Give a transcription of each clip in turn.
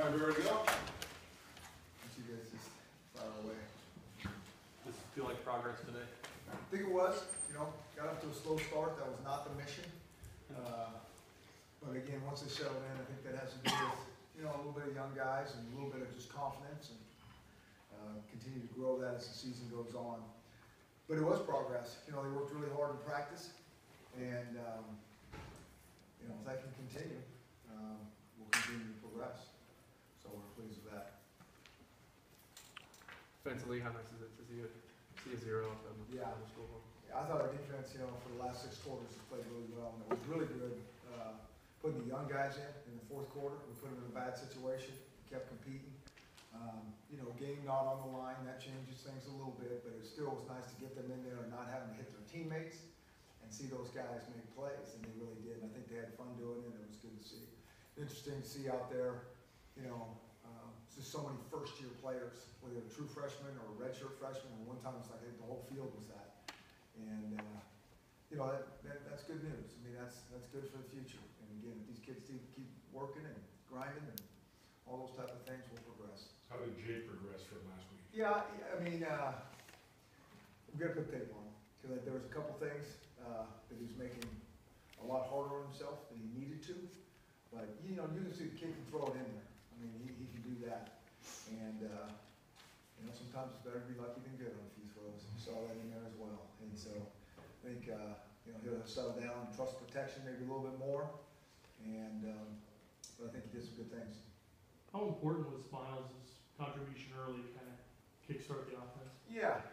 All right, we're ready to go. You guys just fire away. Does it feel like progress today? I think it was, got up to a slow start. That was not the mission. But again, once they settled in, I think that has to do with, a little bit of young guys and a little bit of just confidence and continue to grow that as the season goes on. But it was progress. They worked really hard in practice. And, if that can continue, we'll continue to progress. So we're pleased with that. Defensively, how nice is it to see a zero from Yeah. the school? I thought our defense, for the last 6 quarters has played really well. And it was really good putting the young guys in the 4th quarter. We put them in a bad situation, kept competing. Game not on the line, that changes things a little bit, but it still was nice to get them in there and not having to hit their teammates and see those guys make plays, and they really did. And I think they had fun doing it, and it was good to see. Interesting to see out there, just so many first-year players, whether they're true freshmen or redshirt freshmen, and one time it's like the whole field was that. And, that's good news. I mean, that's good for the future. And again, if these kids keep working and grinding and all those type of things, will progress. How did Jay progress from last week? Yeah, I mean, we're going to put tape on him. Because there was a couple things that he was making a lot harder on himself than he needed to. But, you can see the kid can throw it in there. I mean, he can do that. And, sometimes it's better to be lucky than good on a few throws. We saw that in there as well. And so I think, he'll settle down and trust protection maybe a little bit more. And, but I think he did some good things. How important was Miles' contribution early to kind of kickstart the offense? Yeah,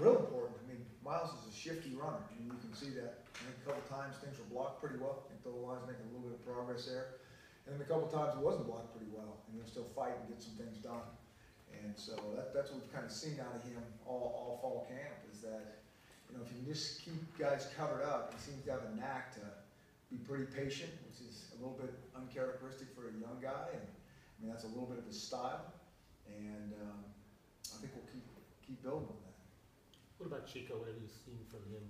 real important. I mean, Miles is a shifty runner. I mean, you can see that. I think a couple times things were blocked pretty well. I think the line's making a little bit of progress there. And then a couple times it wasn't blocked pretty well, and he'll still fight and get some things done. And so that's what we've kind of seen out of him all fall camp is that, if you can just keep guys covered up, he seems to have a knack to be pretty patient, which is a little bit uncharacteristic for a young guy. And I mean, that's a little bit of his style. And I think we'll keep building on that. What about Chico? What have you seen from him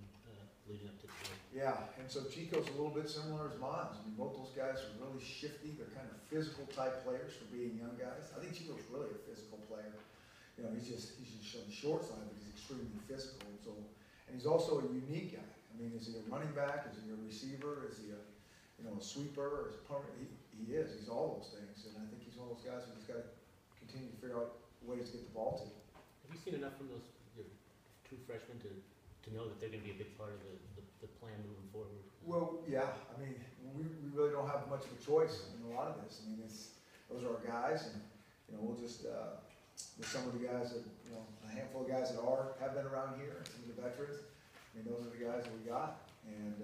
leading up to today? Yeah, and so Chico's a little bit similar as Miles. I mean, both those guys are really shifty. They're kind of physical type players for being young guys. I think Chico's really a physical player. He's just on the short side, but he's extremely physical. And he's also a unique guy. I mean, is he a running back? Is he a receiver? Is he a sweeper? Or is he punter? He is. He's all those things. And I think he's one of those guys who just got to continue to figure out ways to get the ball to. Have you seen enough from your true freshmen to know that they're going to be a big part of the plan moving forward? Well, yeah. I mean, we really don't have much of a choice in a lot of this. I mean, those are our guys, and we'll just with some of the guys that a handful of guys that have been around here, and some of the veterans. I mean, those are the guys that we got, and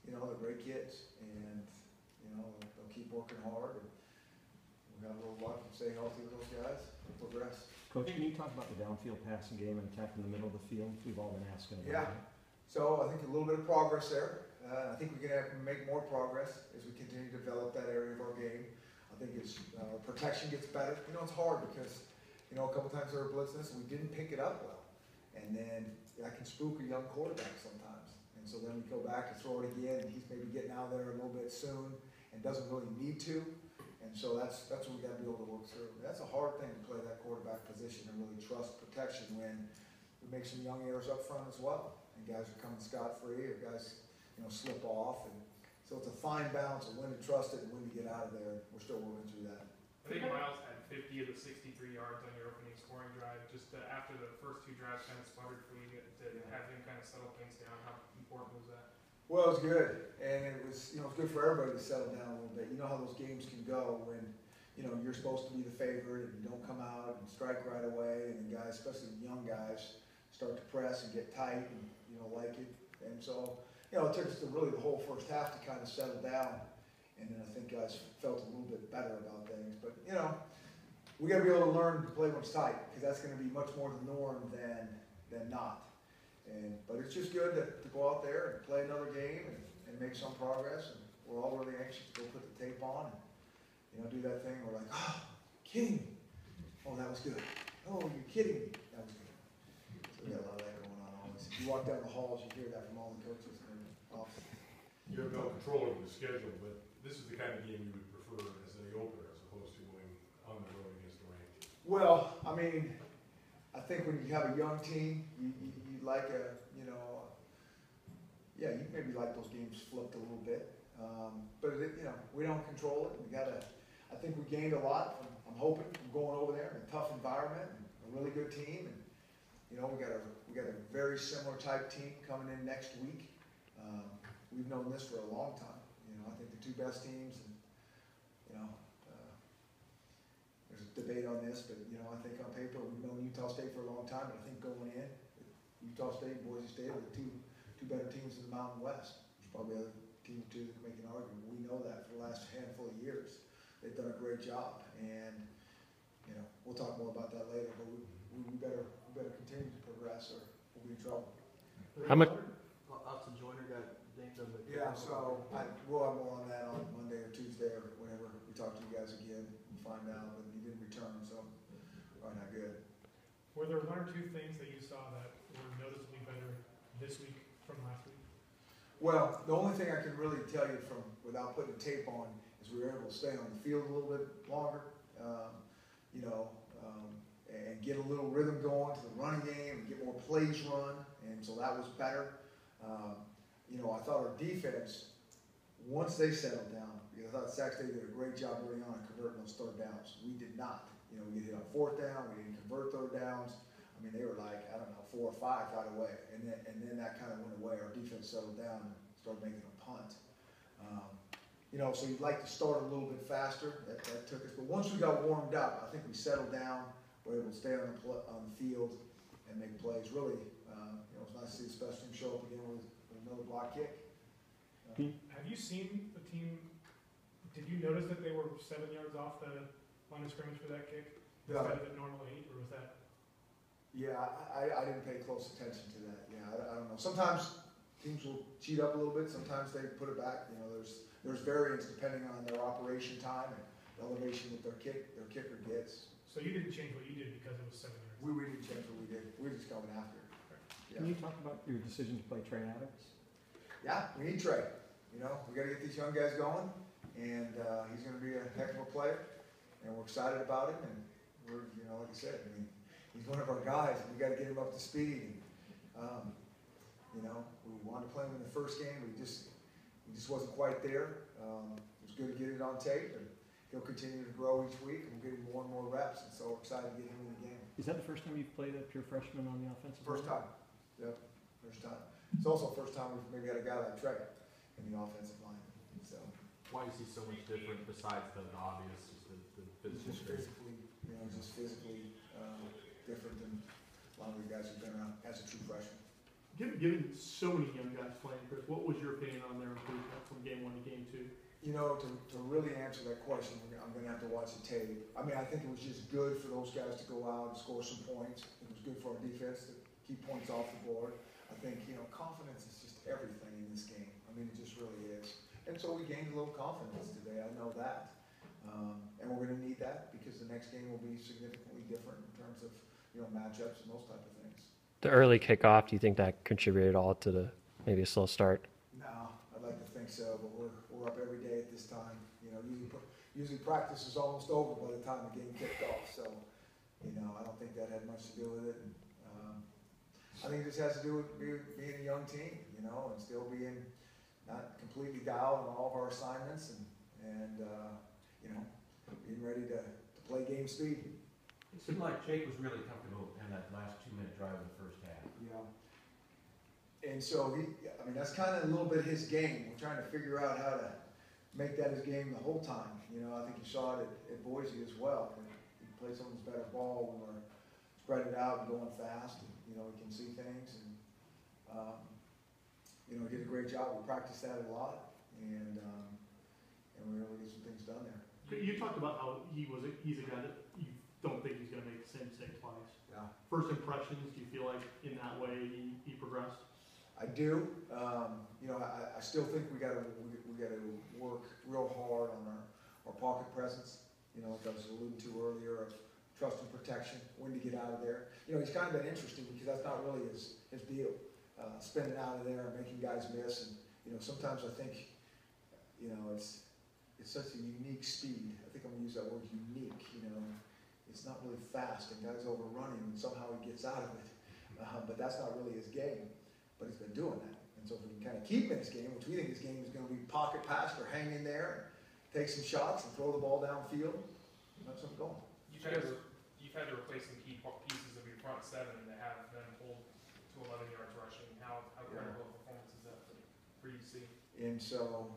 they're great kids, and they'll keep working hard. And we got a little luck and stay healthy with those guys. We'll progress. Coach, can you talk about the downfield passing game and attacking the middle of the field? We've all been asking about Yeah. that. So I think a little bit of progress there. I think we're going to have to make more progress as we continue to develop that area of our game. I think our protection gets better. It's hard because, a couple times they were blitzing us and we didn't pick it up well. And then that can spook a young quarterback sometimes. And so then we go back and throw it again, and he's maybe getting out there a little bit soon and doesn't really need to. And so that's what we got to be able to work through. That's a hard thing to play that quarterback position and really trust protection when we make some young errors up front as well. And guys are coming scot-free, or guys, slip off. And so it's a fine balance of when to trust it and when to get out of there. We're still working through that. I think Miles had 50 of the 63 yards on your opening scoring drive. Just after the first 2 drives kind of sputtered for you, to have him kind of settle things down, how important was that? Well, it was good, and it was good for everybody to settle down a little bit. You know how those games can go when you're supposed to be the favorite and you don't come out and strike right away, and the guys, especially the young guys, start to press and get tight and like it. And so it took us really the whole first half to kind of settle down, and then I think guys felt a little bit better about things. But we got to be able to learn to play when it's tight, because that's going to be much more the norm than not. But it's just good to go out there and play another game and make some progress. And we're all really anxious to go put the tape on and do that thing. We're like, oh, kidding me. Oh, that was good. Oh, you're kidding me. That was good. So we got a lot of that going on always. If you walk down the halls, you hear that from all the coaches in the office. You have no control over the schedule, but this is the kind of game you would prefer as the opener as opposed to a Well, I mean, I think when you have a young team, you like a, you know, yeah, you maybe like those games flipped a little bit. But it, you know, we don't control it. I think we gained a lot from, I'm hoping, from going over there in a tough environment and a really good team. And, you know, we got a very similar type team coming in next week. We've known this for a long time. You know, I think the two best teams, and, you know, there's a debate on this, but, you know, I think on paper, we've known Utah State for a long time, but I think going in, Utah State and Boise State are the two better teams in the Mountain West. There's probably other teams too that can make an argument. We know that for the last handful of years. They've done a great job, and, you know, we'll talk more about that later, but we better continue to progress or we'll be in trouble. How much? Austin Joyner got named on the. Yeah, so we'll have more on that on Monday or Tuesday or whenever we talk to you guys again and find out, but he didn't return, so probably not good. Were there one or two things that you saw that were noticeably better this week from last week? Well, the only thing I can really tell you from, without putting tape on, is we were able to stay on the field a little bit longer, you know, and get a little rhythm going to the running game and get more plays run, and so that was better. You know, I thought our defense, once they settled down, because I thought Sac State did a great job early on converting those third downs. We did not. You know, we get hit on fourth down, we didn't convert third downs. I mean, they were like, I don't know, 4 or 5 right away, and then that kind of went away. Our defense settled down and started making a punt. You know, so you'd like to start a little bit faster. That took us, but once we got warmed up, I think we settled down. We were able to stay on the field and make plays. Really, you know, it's nice to see the special team show up again with another block kick. Have you seen the team? Did you notice that they were 7 yards off the line of scrimmage for that kick instead of the normal 8, or was that? Yeah, I didn't pay close attention to that. Yeah, I don't know. Sometimes teams will cheat up a little bit. Sometimes they put it back. You know, there's variance depending on their operation time and the elevation that their kicker gets. So you didn't change what you did because it was 7 yards? We didn't change what we did. We were just going after it. Can you talk about your decision to play Trey Adams? Yeah, we need Trey. You know, we got to get these young guys going, and he's going to be a heck of a player, and we're excited about him. And we're, you know, like I said, I mean, he's one of our guys. We got to get him up to speed. And, you know, we wanted to play him in the first game. He just wasn't quite there. It was good to get it on tape, and he'll continue to grow each week, and we'll get him more and more reps. And so we're excited to get him in the game. Is that the first time you've played a pure freshman on the offensive line? First time. Yep, first time. It's also the first time we've maybe had a guy like Trey in the offensive line. So Why is he so much different besides the obvious, just the he's just physically, you know, different than a lot of the guys who've been around as a true freshman. Given so many young guys playing, Chris, what was your opinion on their improvement from game 1 to game 2? You know, to really answer that question, I'm going to have to watch the tape. I mean, I think it was just good for those guys to go out and score some points. It was good for our defense to keep points off the board. I think, you know, confidence is just everything in this game. I mean, it just really is. And so we gained a little confidence today. I know that. And we're going to need that because the next game will be significantly different in terms of, you know, matchups and those type of things. The early kickoff, do you think that contributed all to the maybe a slow start? No, I'd like to think so, but we're up every day at this time. You know, usually practice is almost over by the time the game kicked off. So, you know, I don't think that had much to do with it. And, I think it just has to do with being a young team, you know, and still being not completely dialed on all of our assignments and you know, being ready to play game speed. It seemed like Jake was really comfortable in that last 2-minute drive in the first half. Yeah. And so I mean, that's kind of a little bit his game. We're trying to figure out how to make that his game the whole time. You know, I think you saw it at Boise as well. He played some of his better ball when we're spread it out and going fast. And, you know, he can see things. And, you know, he did a great job. We practiced that a lot. And we were able to get some things done there. You talked about how he's a guy that you don't think he's going to make the same mistake twice. Yeah. First impressions, do you feel like in that way he progressed? I do. You know, I still think we got to work real hard on our pocket presence. You know, like I was alluding to earlier, of trust and protection, when to get out of there. You know, he's kind of been interesting because that's not really his deal. Spinning out of there, making guys miss, and you know, sometimes I think, you know, it's such a unique speed. I think I'm gonna use that word unique. You know, it's not really fast, and guys overrun him, and somehow he gets out of it. But that's not really his game, but he's been doing that. And so if we can kind of keep him in his game, which we think his game is going to be pocket pass or hang in there, take some shots and throw the ball downfield, and that's what we're going. You've had to replace some key pieces of your front seven to have them hold to 11 yards rushing. How critical a performance is that for you to see? And so,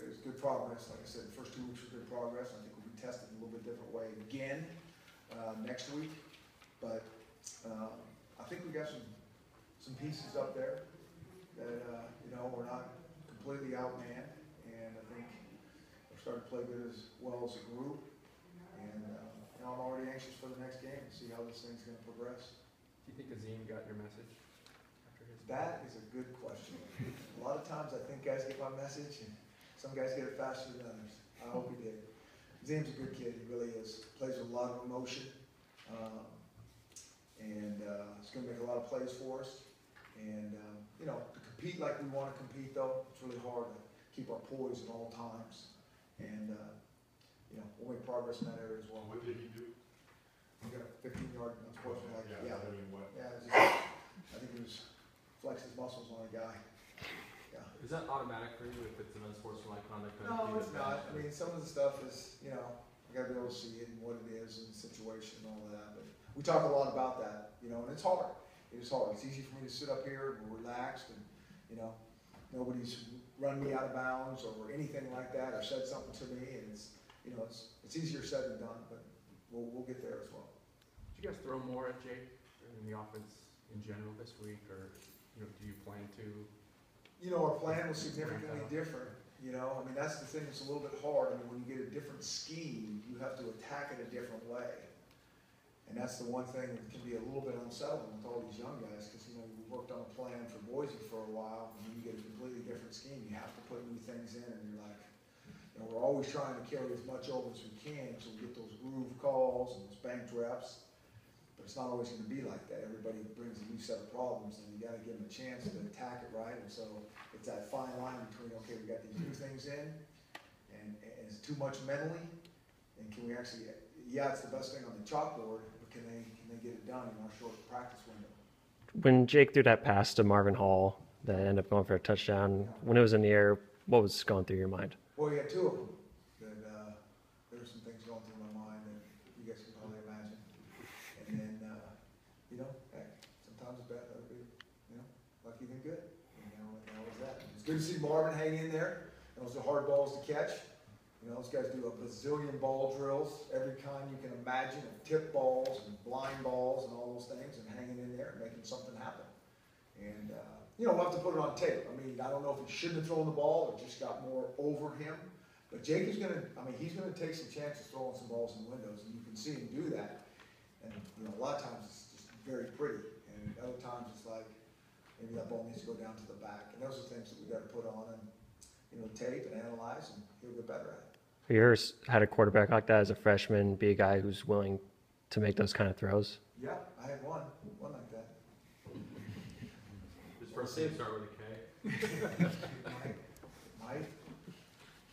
it's good progress. Like I said, the first 2 weeks were good progress. I think we'll be tested in a little bit different way again next week. But I think we got some pieces up there that, we're not completely outmanned. And I think we're starting to play good as well as a group. And, I'm already anxious for the next game to see how this thing's going to progress. Do you think Azim got your message? That is a good question. A lot of times I think guys get my message, and some guys get it faster than others. I hope he did. Zim's a good kid, he really is. Plays with a lot of emotion, and he's going to make a lot of plays for us. And, to compete like we want to compete, though, it's really hard to keep our poise at all times. And, we'll make progress in that area as well. What did he do? We got a 15-yard, unfortunately, I mean, what? I think he was flex his muscles on a guy. Yeah. Is that automatic for you if it's an unsportsmanlike conduct? No, it's not. I mean, some of the stuff is, I gotta be able to see it and what it is and the situation and all of that. But we talk a lot about that, and it's hard. It is hard. It's easy for me to sit up here and we're relaxed and, nobody's run me out of bounds or anything like that or said something to me. And it's easier said than done, but we'll get there as well. Did you guys throw more at Jake in the offense in general this week, or do you plan to? Our plan was significantly different. That's the thing that's a little bit hard. When you get a different scheme, you have to attack it a different way. And that's the one thing that can be a little bit unsettling with all these young guys, because, we worked on a plan for Boise for a while, and you get a completely different scheme. You have to put new things in, and you're like, we're always trying to carry as much over as we can, so we get those groove calls and those banked reps. But it's not always going to be like that. Everybody brings a new set of problems, and you got to give them a chance to attack it right. And so it's that fine line between, okay, we got these new things in, and it's too much mentally, and can we actually, it's the best thing on the chalkboard, but can they get it done in our short practice window? When Jake threw that pass to Marvin Hall that ended up going for a touchdown, when it was in the air, what was going through your mind? Well, we had 2 of them. There were some things going through my mind that you guys can probably imagine. And then, sometimes it's better to be, lucky than good. And that was that. It's good to see Marvin hang in there. Those are hard balls to catch. Those guys do a bazillion ball drills, every kind you can imagine, of tip balls and blind balls and all those things, and hanging in there and making something happen. And, we'll have to put it on tape. I don't know if he shouldn't have thrown the ball or just got more over him. But Jake is going to, he's going to take some chances throwing some balls in windows, and you can see him do that. And, a lot of times it's just very pretty, and other times it's like, maybe that ball needs to go down to the back. And those are things that we've got to put on and, tape and analyze, and he'll get better at it. Have you ever had a quarterback like that as a freshman be a guy who's willing to make those kind of throws? Yeah, I had one like that. His first name start with a K. Mike?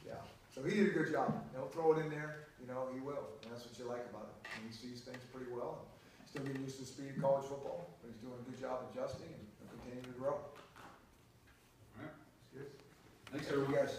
Yeah. So he did a good job. He'll throw it in there, he will. And that's what you like about him. And he sees things pretty well. Still getting used to the speed of college football, but he's doing a good job adjusting and he'll continue to grow. All right. Good. Thanks, Hey, you everyone. guys.